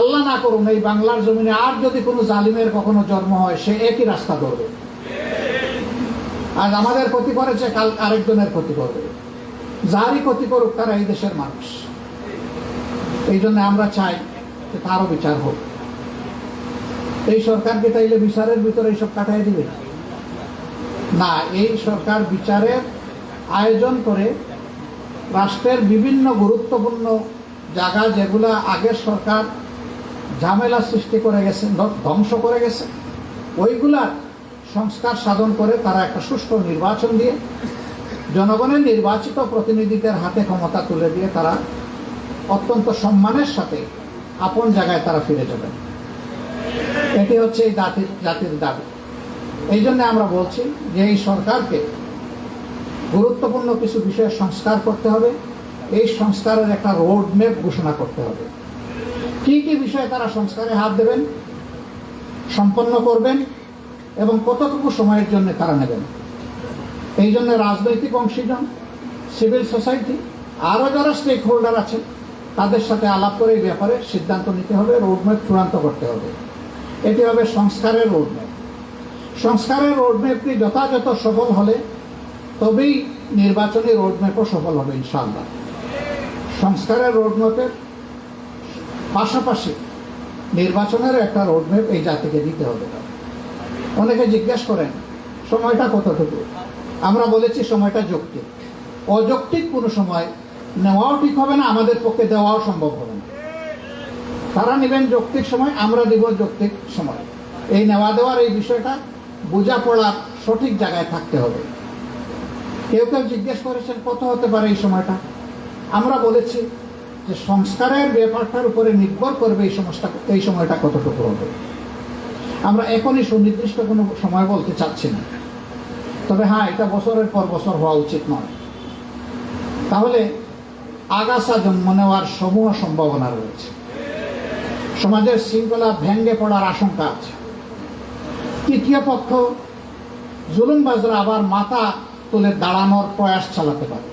আল্লাহ না করুন এই বাংলার জমিনে আর যদি কোনো জালিমের কখনো জন্ম হয়, সে একই রাস্তা ধরবে। আজ আমাদের ক্ষতি করেছে, কাল আরেকজনের ক্ষতি করবে। যারই ক্ষতি করুক তারা এই দেশের মানুষ। এই জন্য আমরা চাই যে তারও বিচার হোক। এই সরকারকে তাইলে বিচারের ভিতরে এইসব কাটাই দিবে না। এই সরকার বিচারের আয়োজন করে রাষ্ট্রের বিভিন্ন গুরুত্বপূর্ণ জায়গা যেগুলা আগের সরকার ঝামেলা সৃষ্টি করে গেছে, ধ্বংস করে গেছে, ওইগুলার সংস্কার সাধন করে তারা একটা সুষ্ঠু নির্বাচন দিয়ে জনগণের নির্বাচিত প্রতিনিধিদের হাতে ক্ষমতা তুলে দিয়ে তারা অত্যন্ত সম্মানের সাথে আপন জায়গায় তারা ফিরে যাবেন। এটি হচ্ছে এই জাতির দাবি। এই জন্য আমরা বলছি যে এই সরকারকে গুরুত্বপূর্ণ কিছু বিষয়ে সংস্কার করতে হবে। এই সংস্কারের একটা রোড ম্যাপ ঘোষণা করতে হবে। কি কি বিষয়ে তারা সংস্কারে হাত দেবেন, সম্পন্ন করবেন এবং কতটুকু সময়ের জন্য তারা নেবেন। এই জন্য রাজনৈতিক অংশীজন, সিভিল সোসাইটি, আরও যারা স্টেক হোল্ডার আছে তাদের সাথে আলাপ করে এই ব্যাপারে সিদ্ধান্ত নিতে হবে, রোডম্যাপ চূড়ান্ত করতে হবে। এটি হবে সংস্কারের রোডম্যাপ। সংস্কারের রোডম্যাপটি যথাযথ সফল হলে তবেই নির্বাচনী রোডম্যাপও সফল হবে ইনশাআল্লাহ। সংস্কারের রোডম্যাপের পাশাপাশি নির্বাচনের একটা রোডম্যাপ এই জাতিকে দিতে হবে। অনেকে জিজ্ঞেস করেন সময়টা কতটুকু। আমরা বলেছি সময়টা যৌক্তিক। অযৌক্তিক কোনো সময় নেওয়াও ঠিক হবে না, আমাদের পক্ষে দেওয়াও সম্ভব হবে না। তারা নেবেন যৌক্তিক সময়, আমরা দেব যৌক্তিক সময়। এই নেওয়া দেওয়ার এই বিষয়টা বোঝাপড়ার সঠিক জায়গায় থাকতে হবে। কেউ কেউ জিজ্ঞেস করেছেন কত হতে পারে এই সময়টা। আমরা বলেছি যে সংস্কারের ব্যাপারটার উপরে নির্ভর করবে এই সময়টা কতটুকু হবে। আমরা এখনই সুনির্দিষ্ট কোনো সময় বলতে চাচ্ছি না। তবে হ্যাঁ, এটা বছরের পর বছর হওয়া উচিত নয়। তাহলে আগাছা জন্ম নেওয়ার সমূহ সম্ভাবনা রয়েছে। সমাজের শৃঙ্খলা ভেঙে পড়ার আশঙ্কা আছে। তৃতীয় পক্ষ জুলুমবাজরা আবার মাথা তুলে দাঁড়ানোর প্রয়াস চালাতে পারে।